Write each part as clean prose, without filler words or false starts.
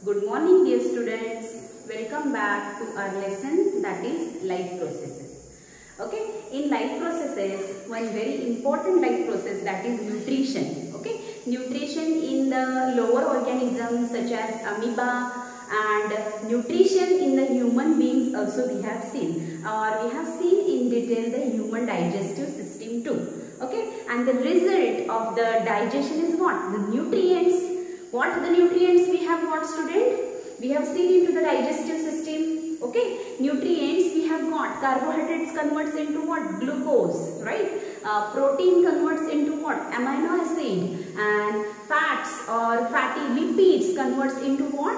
Good morning dear students. Welcome back to our lesson that is life processes. Okay, in life processes one very important life process that is nutrition. Okay, nutrition in the lower organisms such as amoeba and nutrition in the human beings also we have seen in detail the human digestive system too. Okay, and the result of the digestion is what? The nutrients. What the nutrients we have got, student? We have seen into the digestive system. Okay, nutrients we have got. Carbohydrates converts into what? Glucose, right? Protein converts into what? Amino acid. And fats or fatty lipids converts into what?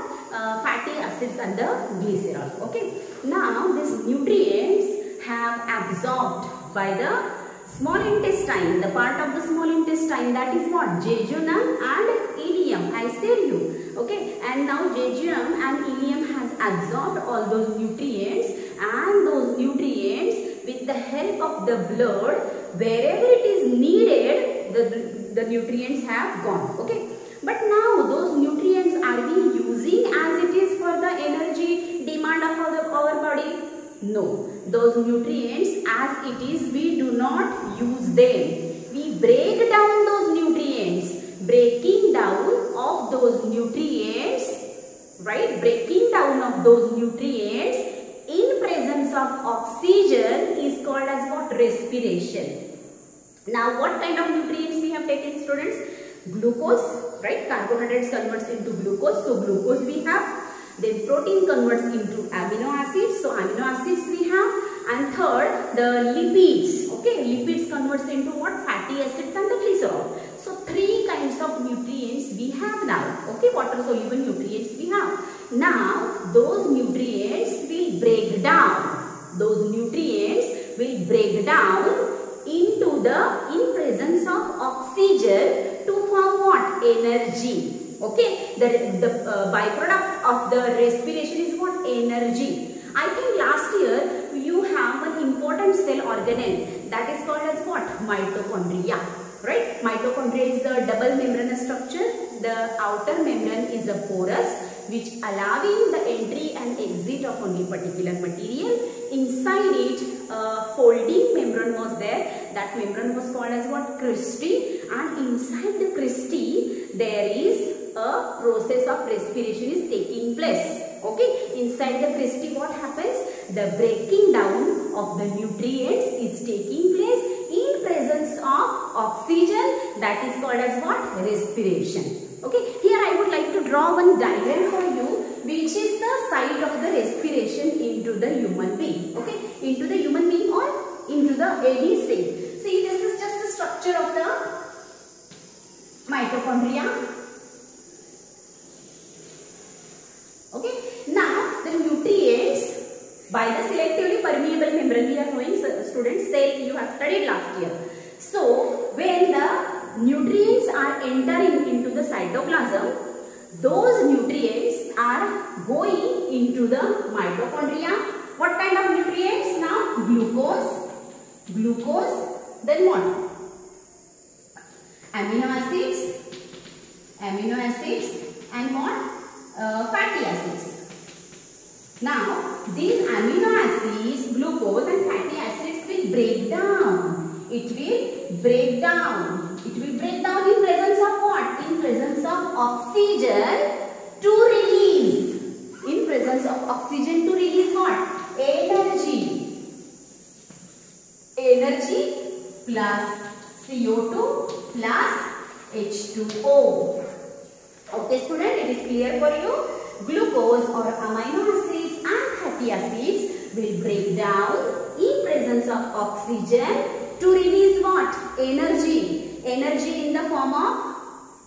Fatty acids and the glycerol. Okay, now these nutrients have absorbed by the small intestine, the part of the small intestine, that is what? Jejunum and ileum. I said you. Okay, and now jejunum and ileum has absorbed all those nutrients, and those nutrients with the help of the blood, wherever it is needed, the nutrients have gone. Okay, but now those nutrients are we using as it is for the energy demand of our body? No, those nutrients as it is we do not use them. We break down those nutrients. Breaking down of those nutrients, right? Breaking down of those nutrients in presence of oxygen is called as what? Respiration. Now what kind of nutrients we have taken, students? Glucose, right? Carbohydrates converts into glucose, so glucose we have. Then protein converts into amino acids, so amino acids we have. And third, the lipids, okay, lipids converts into what? Fatty acids and the glycerol. So three kinds of nutrients we have now, okay, water soluble nutrients we have. Now those nutrients will break down, into the, in presence of oxygen to form what? Energy. Okay, the byproduct of the respiration is what? Energy. I think last year you have an important cell organelle that is called as what? Mitochondria. Right? Mitochondria is a double membranous structure. The outer membrane is a porous which allowing the entry and exit of only particular material. Inside it, folding membrane was there. That membrane was called as what? Cristae. And inside the cristae, there is a process of respiration is taking place. Okay, inside the cristae what happens? The breaking down of the nutrients is taking place in presence of oxygen, that is called as what? Respiration. Okay, here I would like to draw one diagram for you which is the site of the respiration into the human being. Okay, into the human being or into the any cell. See, this is just the structure of the mitochondria. Okay, now the nutrients by the selectively permeable membrane we are knowing, students, cell you have studied last year. So when the nutrients are entering into the cytoplasm, those nutrients are going into the mitochondria. What kind of nutrients now? Glucose, then what? Amino acids and what? Fatty acids. Now these amino acids, glucose and fatty acids will break down. It will break down in presence of what? In presence of oxygen to release. In presence of oxygen to release what? Energy plus CO2 plus H2O. Okay, student, it is clear for you. Glucose or amino acids and fatty acids will break down in presence of oxygen to release what? Energy. Energy in the form of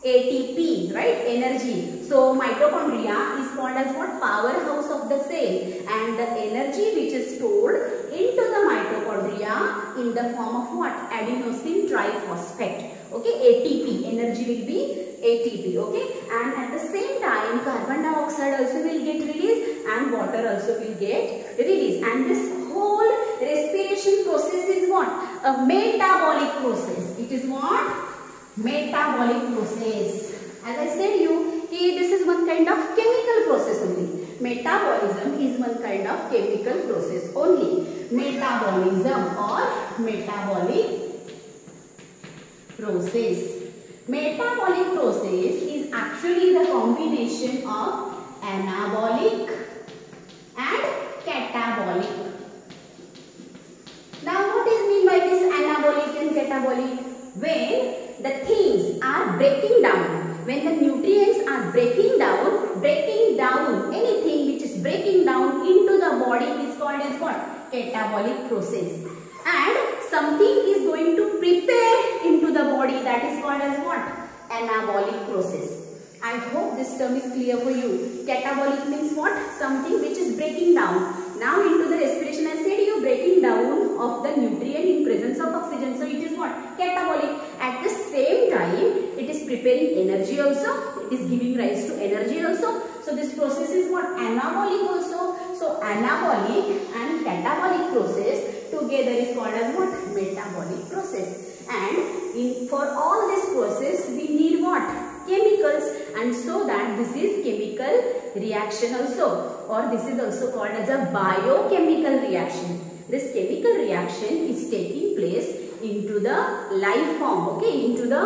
ATP, right? Energy. So mitochondria is called as what? Powerhouse of the cell, and the energy which is stored into the mitochondria in the form of what? Adenosine triphosphate. Okay, ATP. Energy will be ATP. Okay, and at the same time carbon dioxide also will get released and water also will get released, and this whole respiration process is what? A metabolic process. It is what? Metabolic process. As I said you, this is one kind of chemical process only. Metabolism is one kind of chemical process only. Metabolism or metabolic process. Metabolic process is actually the combination of anabolic and catabolic. Now what is mean by this anabolic and catabolic? When the things are breaking down, when the nutrients are breaking down, anything which is breaking down into the body is called as what? Catabolic process. And something is going to prepare into the body, that is called as what? Anabolic process. I hope this term is clear for you. Catabolic means what? Something which is breaking down. Now into the respiration, I said you breaking down of the nutrient in presence of oxygen. So it is what? Catabolic. At the same time, it is preparing energy also. It is giving rise to energy also. So this process is what? Anabolic also. So anabolic and catabolic process together is called as what? Metabolic process. And for all this process, we need what? Chemicals, and so that this is chemical reaction also, or this is also called as a biochemical reaction. This chemical reaction is taking place into the life form, okay, into the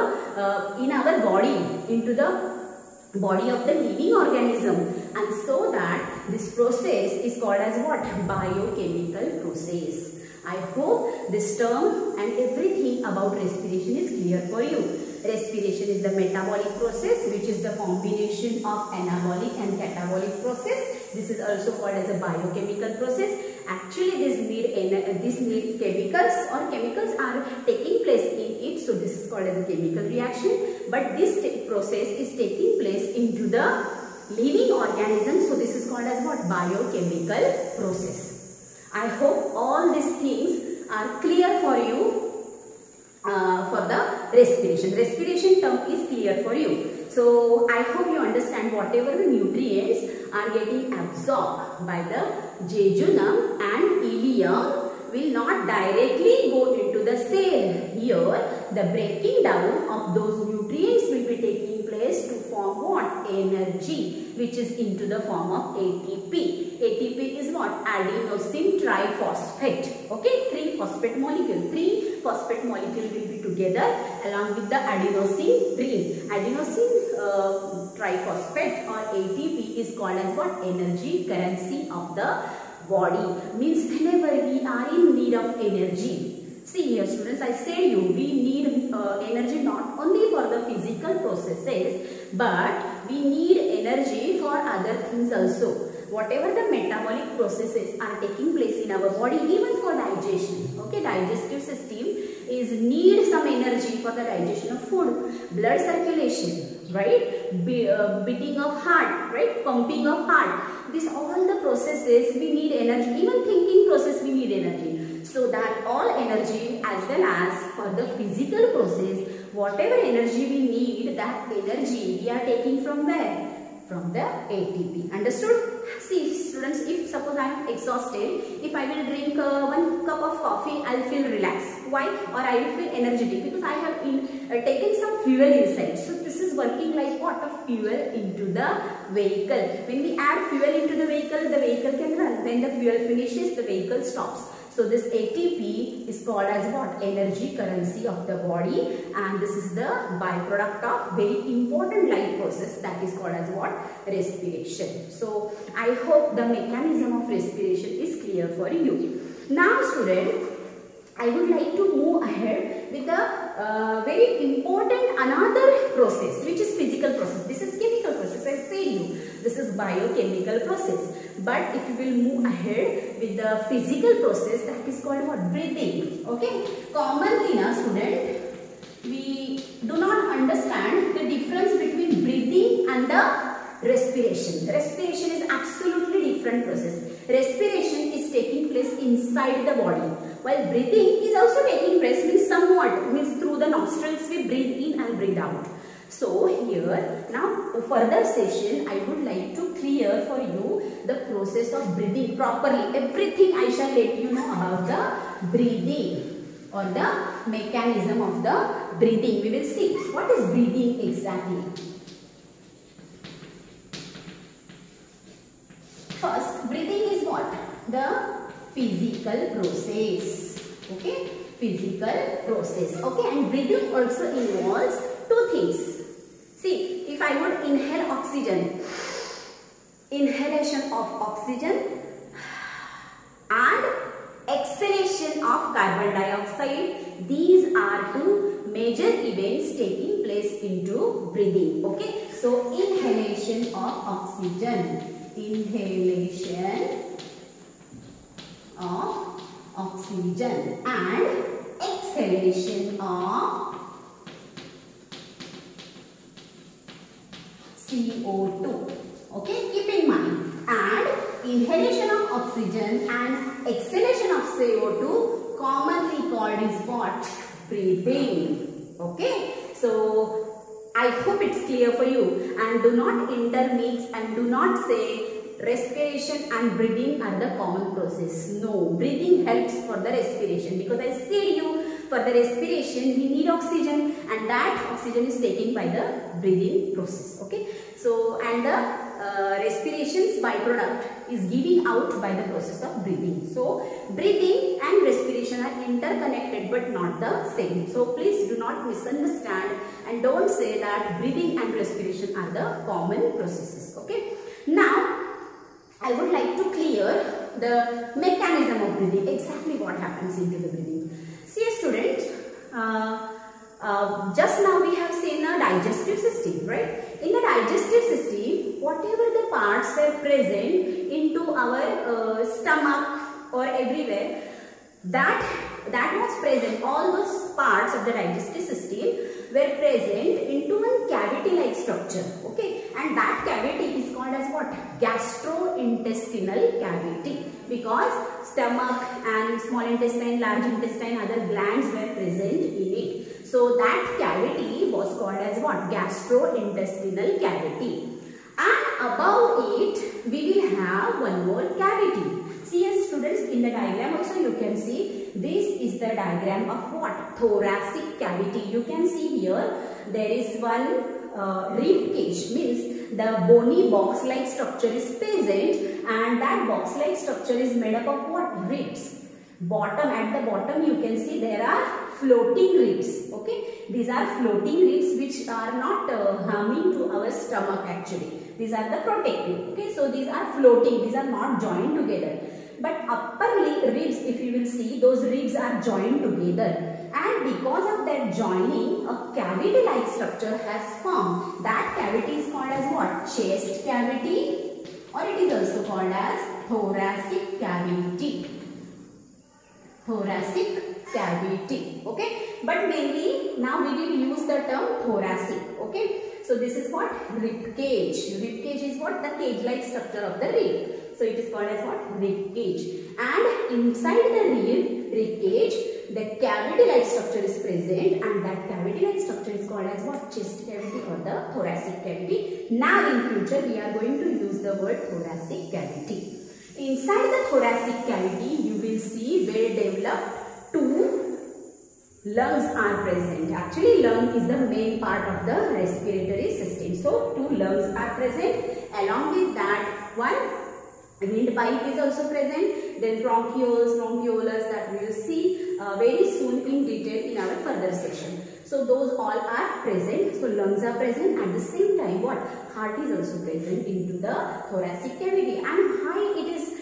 in our body, into the body of the living organism, and so that this process is called as what? Biochemical process. I hope this term and everything about respiration is clear for you. Respiration is the metabolic process, which is the combination of anabolic and catabolic process. This is also called as a biochemical process. Actually, this need chemicals, or chemicals are taking place in it. So this is called as a chemical reaction. But this process is taking place into the living organism. So this is called as what? Biochemical process. I hope all these things are clear for you. For the respiration. Respiration term is clear for you. So I hope you understand whatever the nutrients are getting absorbed by the jejunum and ileum will not directly go into the cell. Here the breaking down of those nutrients will be taking place to form what? Energy, which is into the form of ATP. ATP is what? Adenosine triphosphate. Okay, 3 phosphate molecule. 3 phosphate molecule will be together along with the adenosine ring. Adenosine triphosphate or ATP is called as what? Energy currency of the body. Means whenever we are in need of energy. See here students, I said you, we need energy not only for the physical processes, but we need energy for other things also. Whatever the metabolic processes are taking place in our body, even for digestion, okay, digestive system is need some energy for the digestion of food, blood circulation, right, beating of heart, right, pumping of heart. This all the processes we need energy. Even thinking process we need energy. So that all energy as well as for the physical process, whatever energy we need, that energy we are taking from where? From the ATP. Understood? See students, if suppose I am exhausted, if I will drink 1 cup of coffee, I will feel relaxed. Why? Or I will feel energetic because I have taken some fuel inside. So this is working like what? A fuel into the vehicle. When we add fuel into the vehicle can run. When the fuel finishes, the vehicle stops. So this ATP is called as what? Energy currency of the body, and this is the byproduct of very important life process that is called as what? Respiration. So I hope the mechanism of respiration is clear for you. Now student, I would like to move ahead with a very important another process, which is physical process. This is chemical process, I say you. This is biochemical process. But if you will move ahead with the physical process, that is called what? Breathing. Okay. Commonly now student, we do not understand the difference between breathing and the respiration. Respiration is absolutely different process. Respiration is taking place inside the body, while breathing is also taking place means somewhat, means through the nostrils we breathe in and breathe out. So here now further session I would like to clear for you the process of breathing properly. Everything I shall let you know about the breathing or the mechanism of the breathing. We will see what is breathing exactly. what? The physical process. Okay, physical process. Okay, and breathing also involves two things. See, if I would inhale oxygen, inhalation of oxygen and exhalation of carbon dioxide, these are two major events taking place into breathing. Okay, so inhalation of oxygen, inhalation of oxygen and exhalation of CO2. Okay, keep in mind. And inhalation of oxygen and exhalation of CO2 commonly called is what? Breathing. Okay, so I hope it's clear for you, and do not intermix and do not say respiration and breathing are the common process. No, breathing helps for the respiration, because I said you, for the respiration we need oxygen, and that oxygen is taken by the breathing process. Okay, so and the respiration's byproduct is giving out by the process of breathing. So breathing and respiration are interconnected but not the same. So please do not misunderstand and don't say that breathing and respiration are the common processes. Okay, now I would like to clear the mechanism of breathing, exactly what happens into the breathing. See, students, just now we have seen a digestive system, right? In the digestive system, whatever the parts were present into our stomach or everywhere, that was present, all those parts of the digestive system were present into one cavity-like structure. Okay, and that cavity is called as what? Gastrointestinal cavity, because stomach and small intestine, large intestine, other glands were present in it. So that cavity was called as what? Gastrointestinal cavity. And above it we will have one more cavity. See, as students, in the diagram also you can see, this is the diagram of what? Thoracic cavity. You can see here there is one rib cage, means the bony box like structure is present, and that box like structure is made up of what? Ribs. At the bottom you can see there are floating ribs. Okay, these are floating ribs which are not harming to our stomach actually. These are the protective. Okay, so these are floating, these are not joined together. But upper ribs, if you will see, those ribs are joined together, and because of that joining, a cavity-like structure has formed. That cavity is called as what? Chest cavity, or it is also called as thoracic cavity. Thoracic cavity. Okay, but mainly now we will use the term thoracic. Okay, so this is what? Rib cage. Rib cage is what? The cage-like structure of the rib. So it is called as what? Rib cage. And inside the rib cage, the cavity-like structure is present, and that cavity-like structure is called as what? Chest cavity or the thoracic cavity. Now in future we are going to use the word thoracic cavity. Inside the thoracic cavity you will see well developed two lungs are present. Actually, lung is the main part of the respiratory system. So two lungs are present. Along with that, one windpipe is also present, then bronchioles, bronchioles, that we will see very soon in detail in our further session. So those all are present. So lungs are present. At the same time, what? Heart is also present into the thoracic cavity. And why it is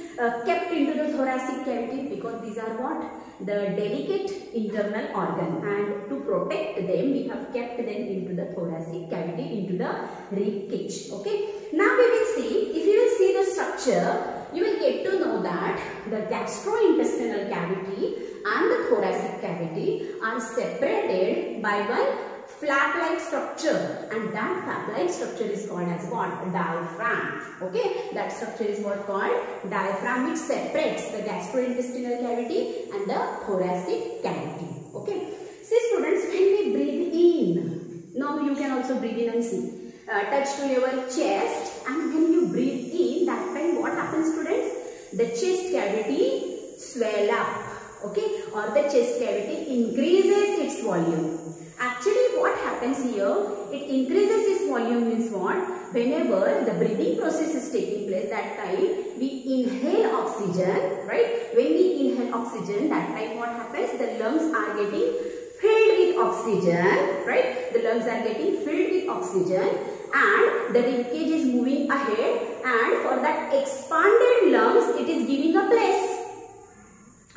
kept into the thoracic cavity? Because these are what? The delicate internal organ, and to protect them we have kept them into the thoracic cavity, into the rib cage. Okay, now we will see, if you will see the structure, you will get to know that the gastrointestinal cavity and the thoracic cavity are separated by one flap-like structure, and that flap-like structure is called as what? Diaphragm. Okay, that structure is what? Called diaphragm, which separates the gastrointestinal cavity and the thoracic cavity. Okay, see students, when we breathe in, now you can also breathe in and see, touch to your chest, and when you breathe in, that time what happens, students? The chest cavity swell up. Okay, or the chest cavity increases its volume. Actually, what happens here? It increases its volume means what? whenever the breathing process is taking place, that time we inhale oxygen, right? When we inhale oxygen, that time what happens? The lungs are getting filled with oxygen, right? The lungs are getting filled with oxygen and the rib cage is moving ahead, and for that expanded lungs, it is giving a place.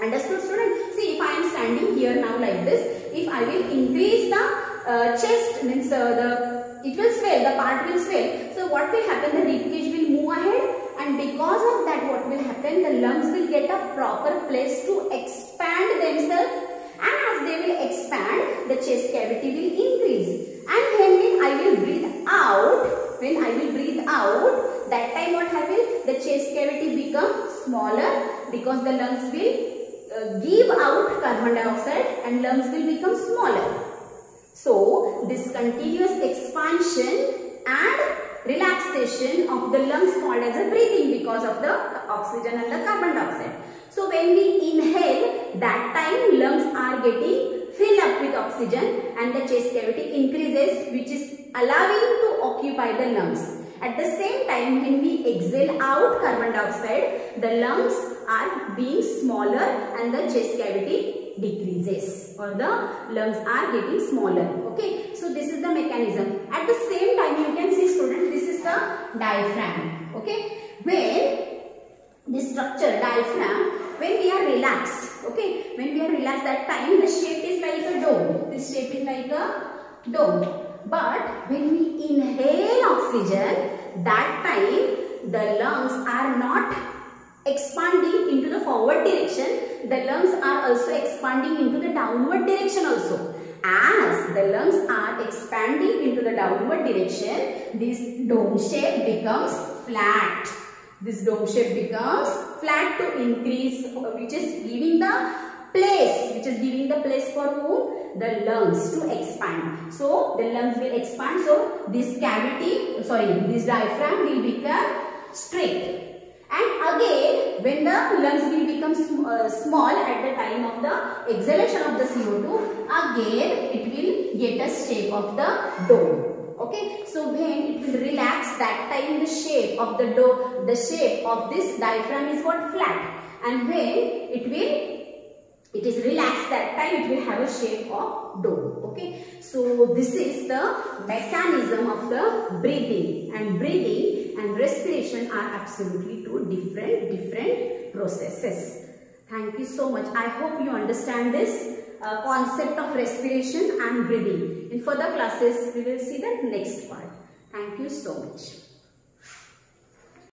Understood, student? See, if I am standing here now like this, if I will increase the chest, means it will swell, the part will swell. So what will happen? The rib cage will move ahead, and because of that, what will happen? The lungs will get a proper place to expand themselves, and as they will expand, the chest cavity will increase. And when I will breathe out, that time what happens? The chest cavity becomes smaller because the lungs will give out carbon dioxide and lungs will become smaller. So this continuous expansion and relaxation of the lungs called as a breathing because of the oxygen and the carbon dioxide. So when we inhale, that time lungs are getting filled up with oxygen and the chest cavity increases, which is allowing to occupy the lungs. At the same time, when we exhale out carbon dioxide, the lungs are being smaller and the chest cavity decreases, or the lungs are getting smaller. Okay, so this is the mechanism. At the same time, you can see, student, this is the diaphragm. Okay, when this structure diaphragm, when we are relaxed, okay, when we are relaxed, that time the shape is like a dome. This shape is like a dome. But when we inhale oxygen, that time the lungs are not expanding into the forward direction. The lungs are also expanding into the downward direction also. As the lungs are expanding into the downward direction, this dome shape becomes flat. This dome shape becomes flat to increase, which is giving the place for whom? The lungs to expand. So the lungs will expand. So this this diaphragm will become straight. And again, when the lungs will become small at the time of the exhalation of the CO2, again it will get a shape of the dome. Okay, so when it will relax, that time the shape of the dome, the shape of this diaphragm is what? Flat. And when it is relaxed, that time it will have a shape of dome. Okay, so this is the mechanism of the breathing, and breathing and respiration are absolutely two different processes. Thank you so much. I hope you understand this concept of respiration and breathing. In further classes, we will see the next part. Thank you so much.